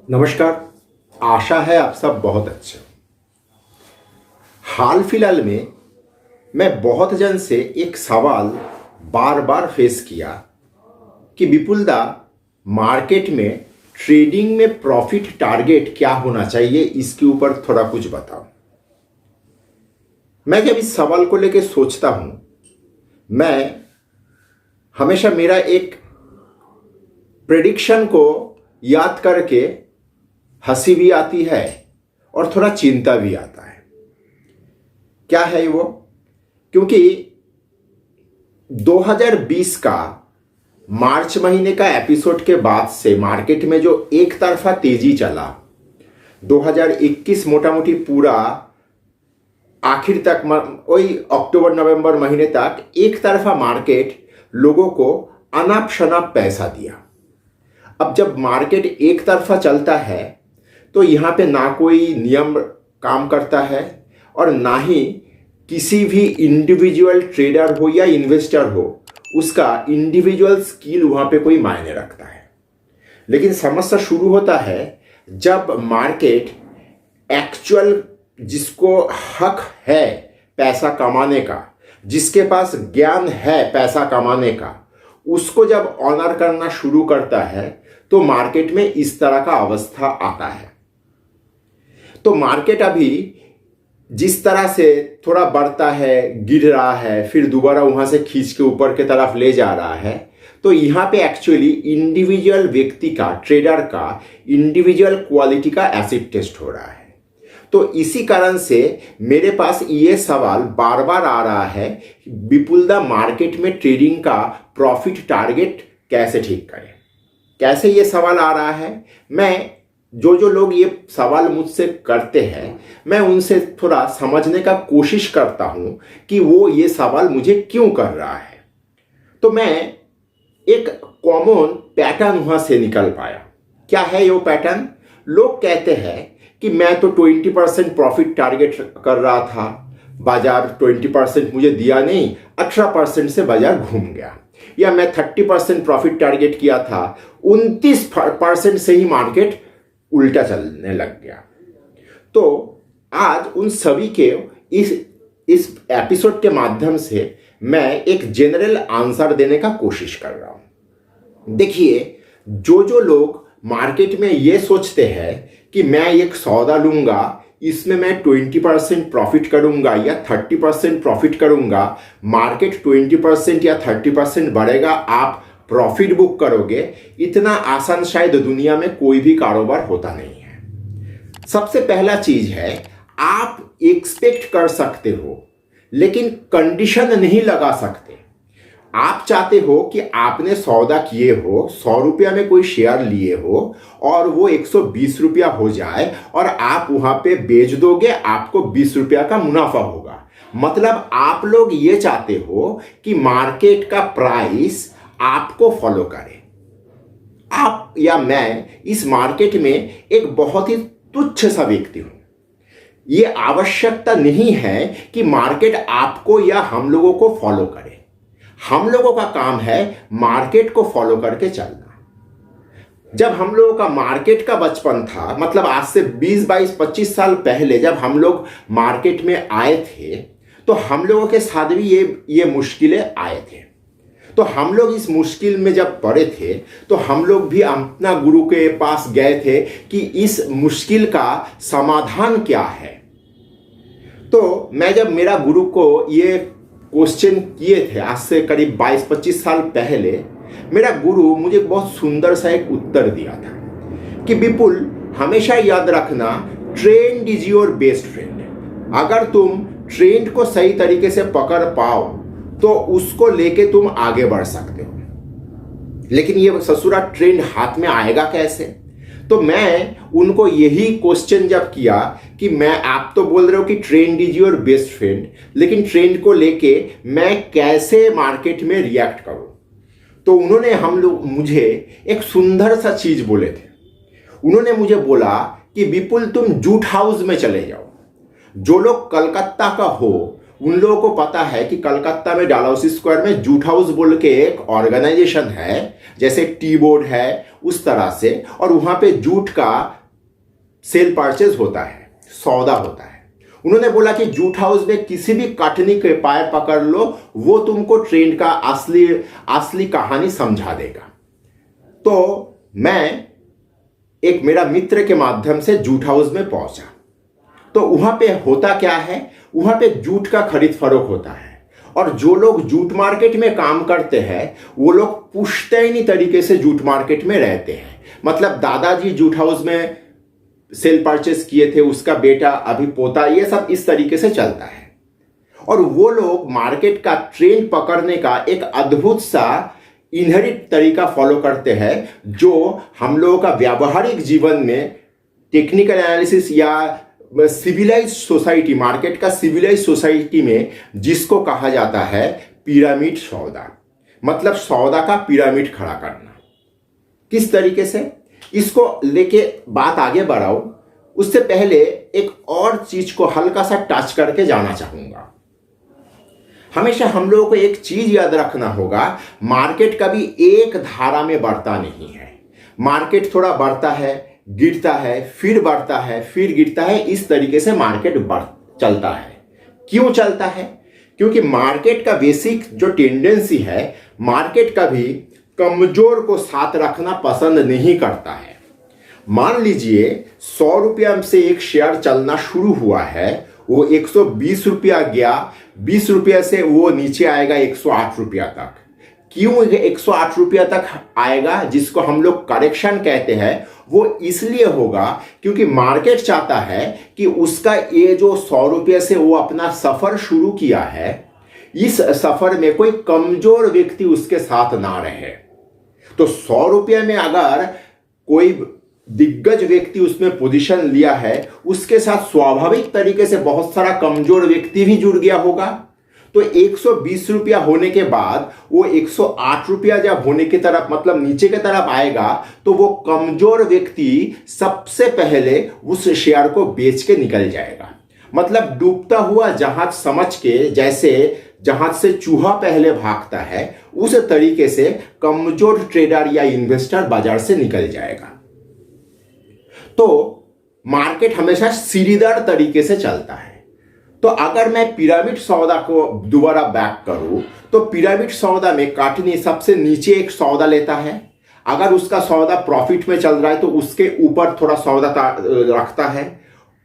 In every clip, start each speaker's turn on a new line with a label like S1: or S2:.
S1: नमस्कार। आशा है आप सब बहुत अच्छे हो। हाल फिलहाल में मैं बहुत जन से एक सवाल बार बार फेस किया कि विपुल दा, मार्केट में ट्रेडिंग में प्रॉफिट टारगेट क्या होना चाहिए, इसके ऊपर थोड़ा कुछ बताओ। मैं जब इस सवाल को लेकर सोचता हूं, मैं हमेशा मेरा एक प्रेडिक्शन को याद करके हंसी भी आती है और थोड़ा चिंता भी आता है। क्या है वो? क्योंकि 2020 का मार्च महीने का एपिसोड के बाद से मार्केट में जो एक तरफा तेजी चला, 2021 मोटा मोटी पूरा आखिर तक, वही अक्टूबर नवंबर महीने तक एक तरफा मार्केट लोगों को अनाप शनाप पैसा दिया। अब जब मार्केट एक तरफा चलता है तो यहाँ पे ना कोई नियम काम करता है और ना ही किसी भी इंडिविजुअल ट्रेडर हो या इन्वेस्टर हो, उसका इंडिविजुअल स्किल वहाँ पे कोई मायने रखता है। लेकिन समस्या शुरू होता है जब मार्केट एक्चुअल जिसको हक है पैसा कमाने का, जिसके पास ज्ञान है पैसा कमाने का, उसको जब ऑनर करना शुरू करता है तो मार्केट में इस तरह का अवस्था आता है। तो मार्केट अभी जिस तरह से थोड़ा बढ़ता है, गिर रहा है, फिर दोबारा वहां से खींच के ऊपर की तरफ ले जा रहा है, तो यहाँ पे एक्चुअली इंडिविजुअल व्यक्ति का, ट्रेडर का इंडिविजुअल क्वालिटी का एसिड टेस्ट हो रहा है। तो इसी कारण से मेरे पास ये सवाल बार बार आ रहा है, विपुल दा, मार्केट में ट्रेडिंग का प्रॉफिट टारगेट कैसे ठीक करें। कैसे ये सवाल आ रहा है? मैं जो लोग ये सवाल मुझसे करते हैं, मैं उनसे थोड़ा समझने का कोशिश करता हूं कि वो ये सवाल मुझे क्यों कर रहा है। तो मैं एक कॉमन पैटर्न वहां से निकल पाया। क्या है वो पैटर्न? लोग कहते हैं कि मैं तो 20% प्रॉफिट टारगेट कर रहा था, बाजार 20% मुझे दिया नहीं, 18% से बाजार घूम गया। या मैं 30% प्रॉफिट टारगेट किया था, 29% से ही मार्केट उल्टा चलने लग गया। तो आज उन सभी के इस एपिसोड के माध्यम से मैं एक जनरल आंसर देने का कोशिश कर रहा हूं। देखिए, जो लोग मार्केट में ये सोचते हैं कि मैं एक सौदा लूंगा, इसमें मैं 20% प्रॉफिट करूंगा या 30% प्रॉफिट करूंगा, मार्केट 20% या 30% बढ़ेगा, आप प्रॉफिट बुक करोगे, इतना आसान शायद दुनिया में कोई भी कारोबार होता नहीं है। सबसे पहला चीज है, आप एक्सपेक्ट कर सकते हो लेकिन कंडीशन नहीं लगा सकते। आप चाहते हो कि आपने सौदा किए हो, 100 रुपया में कोई शेयर लिए हो और वो 120 रुपया हो जाए और आप वहां पे बेच दोगे, आपको 20 रुपया का मुनाफा होगा। मतलब आप लोग ये चाहते हो कि मार्केट का प्राइस आपको फॉलो करे। आप या मैं इस मार्केट में एक बहुत ही तुच्छ सा व्यक्ति हूं। यह आवश्यकता नहीं है कि मार्केट आपको या हम लोगों को फॉलो करे। हम लोगों का काम है मार्केट को फॉलो करके चलना। जब हम लोगों का मार्केट का बचपन था, मतलब आज से 20, 22, 25 साल पहले जब हम लोग मार्केट में आए थे, तो हम लोगों के साथ भी ये मुश्किलें आए थे। तो हम लोग इस मुश्किल में जब पड़े थे तो हम लोग भी अपना गुरु के पास गए थे कि इस मुश्किल का समाधान क्या है। तो मैं जब मेरा गुरु को ये क्वेश्चन किए थे, आज से करीब 22-25 साल पहले, मेरा गुरु मुझे बहुत सुंदर सा एक उत्तर दिया था कि विपुल, हमेशा याद रखना, trend is your best friend. अगर तुम ट्रेंड को सही तरीके से पकड़ पाओ तो उसको लेके तुम आगे बढ़ सकते हो। लेकिन ये ससुरा ट्रेंड हाथ में आएगा कैसे? तो मैं उनको यही क्वेश्चन जब किया कि आप तो बोल रहे हो कि trend is your best friend, लेकिन ट्रेंड को लेके मैं कैसे मार्केट में रिएक्ट करूं? तो उन्होंने मुझे एक सुंदर सा चीज बोले थे। उन्होंने मुझे बोला कि विपुल, तुम जूट हाउस में चले जाओ। जो लोग कलकत्ता का हो उन लोगों को पता है कि कलकत्ता में डालहौसी स्क्वायर में जूट हाउस बोल के एक ऑर्गेनाइजेशन है, जैसे टी बोर्ड है उस तरह से, और वहां पे जूट का सेल परचेज होता है, सौदा होता है। उन्होंने बोला कि जूट हाउस में किसी भी कटनी के पैर पकड़ लो, वो तुमको ट्रेंड का असली कहानी समझा देगा। तो मैं एक मेरा मित्र के माध्यम से जूट हाउस में पहुंचा। तो वहां पे होता क्या है, वहां पे जूट का खरीद फरोख्त होता है, और जो लोग जूट मार्केट में काम करते हैं वो लोग पुश्तैनी तरीके से जूट मार्केट में रहते हैं। मतलब दादाजी जूट हाउस में सेल परचेस किए थे, उसका बेटा अभी पोता, ये सब इस तरीके से चलता है। और वो लोग मार्केट का ट्रेंड पकड़ने का एक अद्भुत सा इनहेरिट तरीका फॉलो करते हैं, जो हम लोगों का व्यावहारिक जीवन में टेक्निकल एनालिसिस या सिविलाइज सोसाइटी, मार्केट का सिविलाइज सोसाइटी में जिसको कहा जाता है पिरामिड सौदा, मतलब सौदा का पिरामिड खड़ा करना। किस तरीके से इसको लेके बात आगे बढ़ाऊं, उससे पहले एक और चीज को हल्का सा टच करके जाना चाहूंगा। हमेशा हम लोगों को एक चीज याद रखना होगा, मार्केट कभी एक धारा में बढ़ता नहीं है। मार्केट थोड़ा बढ़ता है, गिरता है, फिर बढ़ता है, फिर गिरता है, इस तरीके से मार्केट चलता है। क्यों चलता है? क्योंकि मार्केट का बेसिक जो टेंडेंसी है, मार्केट कभी कमजोर को साथ रखना पसंद नहीं करता है। मान लीजिए 100 रुपया से एक शेयर चलना शुरू हुआ है, वो 120 रुपया गया, 20 रुपया से वो नीचे आएगा 108 रुपया तक। क्यों 108 रुपया तक आएगा, जिसको हम लोग करेक्शन कहते हैं, वो इसलिए होगा क्योंकि मार्केट चाहता है कि उसका ये जो 100 रुपये से वो अपना सफर शुरू किया है, इस सफर में कोई कमजोर व्यक्ति उसके साथ ना रहे। तो 100 रुपये में अगर कोई दिग्गज व्यक्ति उसमें पोजीशन लिया है, उसके साथ स्वाभाविक तरीके से बहुत सारा कमजोर व्यक्ति भी जुड़ गया होगा। तो 120 रुपया होने के बाद वो 108 रुपया जब होने की तरफ, मतलब नीचे की तरफ आएगा, तो वो कमजोर व्यक्ति सबसे पहले उस शेयर को बेच के निकल जाएगा। मतलब डूबता हुआ जहाज समझ के, जैसे जहाज से चूहा पहले भागता है, उस तरीके से कमजोर ट्रेडर या इन्वेस्टर बाजार से निकल जाएगा। तो मार्केट हमेशा सीढ़ीदार तरीके से चलता है। तो अगर मैं पिरामिड सौदा को दोबारा बैक करूं, तो पिरामिड सौदा में काटनी सबसे नीचे एक सौदा लेता है। अगर उसका सौदा प्रॉफिट में चल रहा है तो उसके ऊपर थोड़ा सौदा रखता है।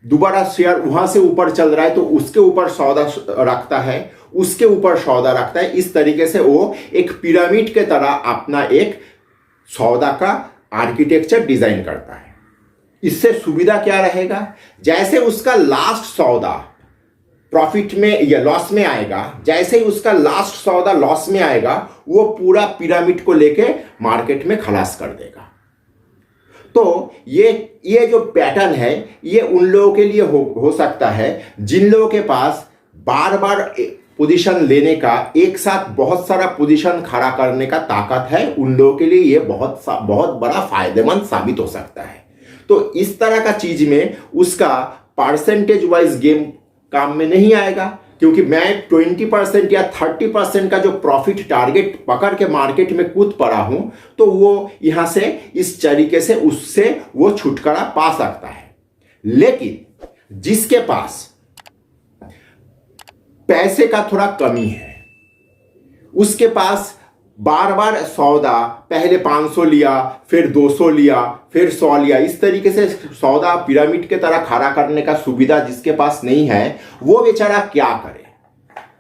S1: दोबारा शेयर वहां से ऊपर चल रहा है तो उसके ऊपर सौदा रखता है, उसके ऊपर सौदा रखता है। इस तरीके से वो एक पिरामिड के तरह अपना एक सौदा का आर्किटेक्चर डिजाइन करता है। इससे सुविधा क्या रहेगा, जैसे उसका लास्ट सौदा प्रॉफिट में या लॉस में आएगा, जैसे ही उसका लास्ट सौदा लॉस में आएगा, वो पूरा पिरामिड को लेके मार्केट में खलास कर देगा। तो ये जो पैटर्न है, ये उन लोगों के लिए हो सकता है जिन लोगों के पास बार बार पोजीशन लेने का, एक साथ बहुत सारा पोजीशन खड़ा करने का ताकत है। उन लोगों के लिए ये बहुत बड़ा फायदेमंद साबित हो सकता है। तो इस तरह का चीज में उसका परसेंटेज वाइज गेम काम में नहीं आएगा, क्योंकि मैं 20% या 30% का जो प्रॉफिट टारगेट पकड़ के मार्केट में कूद पड़ा हूं, तो वो यहां से इस तरीके से उससे वो छुटकारा पा सकता है। लेकिन जिसके पास पैसे का थोड़ा कमी है, उसके पास बार बार सौदा, पहले 500 लिया, फिर 200 लिया, फिर 100 लिया, इस तरीके से सौदा पिरामिड के तरह खड़ा करने का सुविधा जिसके पास नहीं है, वो बेचारा क्या करे।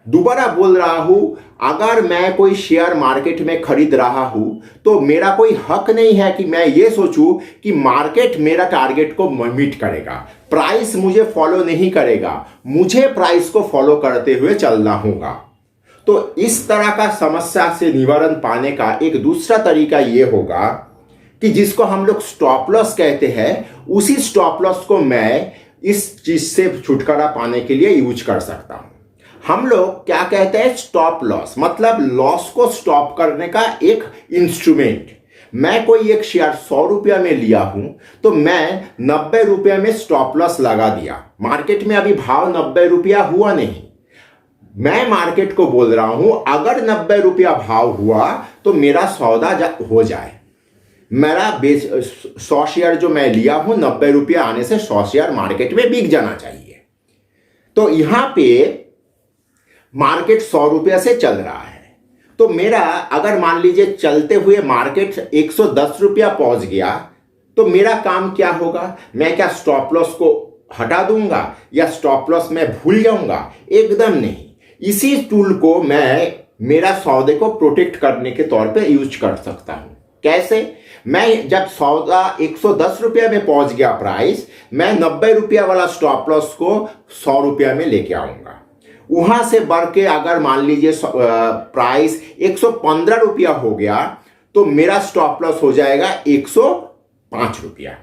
S1: दोबारा बोल रहा हूं, अगर मैं कोई शेयर मार्केट में खरीद रहा हूं तो मेरा कोई हक नहीं है कि मैं ये सोचूं कि मार्केट मेरा टारगेट को मीट करेगा, प्राइस मुझे फॉलो नहीं करेगा, मुझे प्राइस को फॉलो करते हुए चलना होगा। तो इस तरह का समस्या से निवारण पाने का एक दूसरा तरीका यह होगा कि जिसको हम लोग स्टॉप लॉस कहते हैं, उसी स्टॉप लॉस को मैं इस चीज से छुटकारा पाने के लिए यूज कर सकता हूं। हम लोग क्या कहते हैं, स्टॉप लॉस, मतलब लॉस को स्टॉप करने का एक इंस्ट्रूमेंट। मैं कोई एक शेयर 100 रुपया में लिया हूं, तो मैं 90 रुपया में स्टॉप लॉस लगा दिया। मार्केट में अभी भाव 90 रुपया हुआ नहीं, मैं मार्केट को बोल रहा हूं अगर 90 रुपया भाव हुआ तो मेरा सौदा हो जाए। मेरा 100 शेयर जो मैं लिया हूं 90 रुपया आने से 100 शेयर मार्केट में बिक जाना चाहिए। तो यहां पे मार्केट 100 रुपया से चल रहा है, तो मेरा अगर मान लीजिए चलते हुए मार्केट 110 रुपया पहुंच गया तो मेरा काम क्या होगा? मैं क्या स्टॉप लॉस को हटा दूंगा या स्टॉप लॉस मैं भूल जाऊंगा? एकदम नहीं। इसी टूल को मैं मेरा सौदे को प्रोटेक्ट करने के तौर पे यूज कर सकता हूं। कैसे? मैं जब सौदा 110 रुपया में पहुंच गया प्राइस, मैं 90 रुपया वाला स्टॉप लॉस को 100 रुपया में लेके आऊंगा। वहां से बढ़ के अगर मान लीजिए प्राइस 115 रुपया हो गया तो मेरा स्टॉप लॉस हो जाएगा 105 रुपया।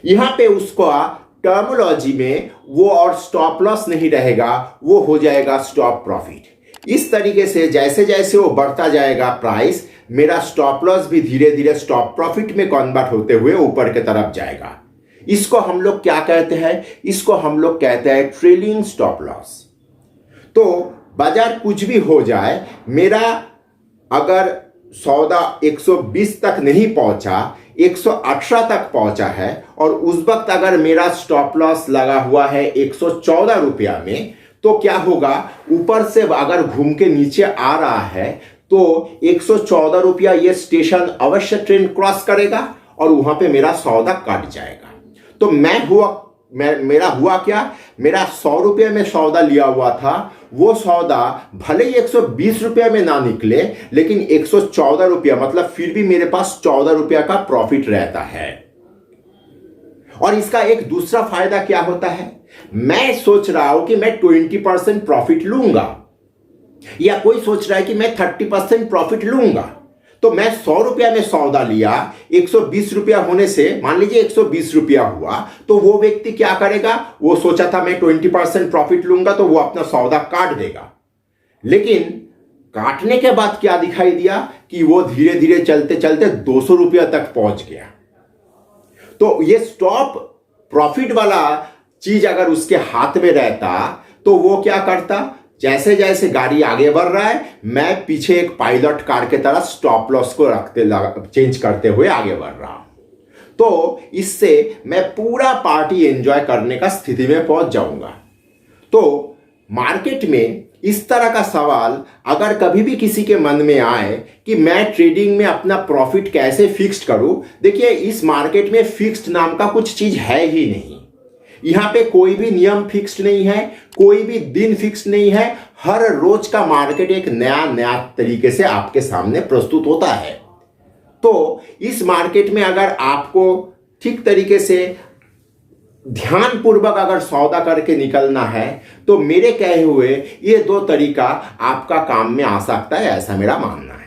S1: यहां पे उसका टर्मोलॉजी में वो और स्टॉप लॉस नहीं रहेगा, वो हो जाएगा स्टॉप प्रॉफिट। इस तरीके से जैसे जैसे वो बढ़ता जाएगा प्राइस, मेरा स्टॉप लॉस भी धीरे धीरे स्टॉप प्रॉफिट में कन्वर्ट होते हुए ऊपर की तरफ जाएगा। इसको हम लोग क्या कहते हैं? इसको हम लोग कहते हैं ट्रेलिंग स्टॉप लॉस। तो बाजार कुछ भी हो जाए, मेरा अगर सौदा 120 तक नहीं पहुंचा, 118 तक पहुंचा है और उस वक्त अगर मेरा स्टॉप लॉस लगा हुआ है 114 रुपया में, तो क्या होगा? ऊपर से अगर घूम के नीचे आ रहा है तो 114 रुपया ये स्टेशन अवश्य ट्रेंड क्रॉस करेगा और वहां पे मेरा सौदा कट जाएगा। तो मेरा हुआ क्या? मेरा 100 रुपये में सौदा लिया हुआ था, वो सौदा भले ही 120 रुपया में ना निकले, लेकिन 114 रुपया मतलब फिर भी मेरे पास 14 रुपया का प्रॉफिट रहता है। और इसका एक दूसरा फायदा क्या होता है? मैं सोच रहा हूं कि मैं 20% प्रॉफिट लूंगा, या कोई सोच रहा है कि मैं 30% प्रॉफिट लूंगा। तो मैं 100 रुपया में सौदा लिया, 120 रुपया होने से मान लीजिए 120 रुपया हुआ, तो वो व्यक्ति क्या करेगा? वो सोचा था मैं 20% प्रॉफिट लूंगा, तो वो अपना सौदा काट देगा। लेकिन काटने के बाद क्या दिखाई दिया कि वो धीरे धीरे चलते चलते 200 रुपया तक पहुंच गया। तो ये स्टॉप प्रॉफिट वाला चीज अगर उसके हाथ में रहता तो वो क्या करता? जैसे जैसे गाड़ी आगे बढ़ रहा है, मैं पीछे एक पायलट कार के तरह स्टॉप लॉस को चेंज करते हुए आगे बढ़ रहा हूं। तो इससे मैं पूरा पार्टी एंजॉय करने का स्थिति में पहुंच जाऊंगा। तो मार्केट में इस तरह का सवाल अगर कभी भी किसी के मन में आए कि मैं ट्रेडिंग में अपना प्रॉफिट कैसे फिक्स्ड करूं, देखिए इस मार्केट में फिक्स्ड नाम का कुछ चीज है ही नहीं। यहां पे कोई भी नियम फिक्स्ड नहीं है, कोई भी दिन फिक्स्ड नहीं है। हर रोज का मार्केट एक नया तरीके से आपके सामने प्रस्तुत होता है। तो इस मार्केट में अगर आपको ठीक तरीके से ध्यानपूर्वक अगर सौदा करके निकलना है तो मेरे कहे हुए ये 2 तरीका आपका काम में आ सकता है, ऐसा मेरा मानना है।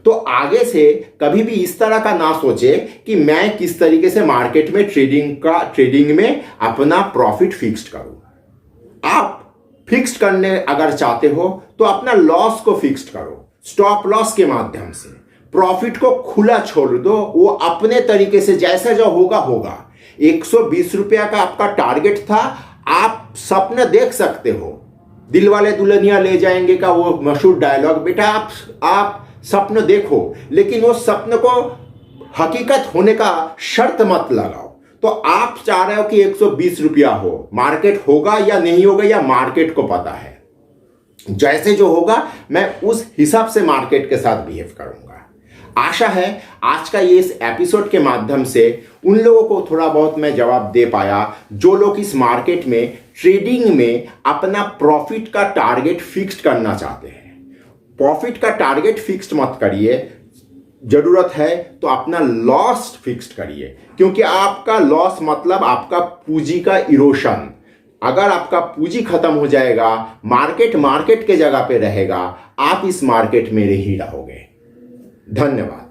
S1: तो आगे से कभी भी इस तरह का ना सोचे कि मैं किस तरीके से मार्केट में ट्रेडिंग में अपना प्रॉफिट फिक्स्ड करूं। आप फिक्स्ड करने अगर चाहते हो तो अपना लॉस को फिक्स्ड करो स्टॉप लॉस के माध्यम से। प्रॉफिट को खुला छोड़ दो, वो अपने तरीके से जैसा जो होगा। 120 रुपया का आपका टारगेट था, आप सपने देख सकते हो। दिल वाले दुल्हनिया ले जाएंगे का वो मशहूर डायलॉग, बेटा आप सपने देखो, लेकिन वो सपने को हकीकत होने का शर्त मत लगाओ। तो आप चाह रहे हो कि 120 रुपया हो, मार्केट होगा या नहीं होगा या मार्केट को पता है। जैसे जो होगा मैं उस हिसाब से मार्केट के साथ बिहेव करूंगा। आशा है आज का ये इस एपिसोड के माध्यम से उन लोगों को थोड़ा बहुत मैं जवाब दे पाया जो लोग इस मार्केट में ट्रेडिंग में अपना प्रॉफिट का टारगेट फिक्स्ड करना चाहते हैं। प्रॉफिट का टारगेट फिक्स्ड मत करिए, जरूरत है तो अपना लॉस फिक्स्ड करिए, क्योंकि आपका लॉस मतलब आपका पूंजी का इरोशन। अगर आपका पूंजी खत्म हो जाएगा, मार्केट के जगह पे रहेगा, आप इस मार्केट में ही रहोगे। धन्यवाद।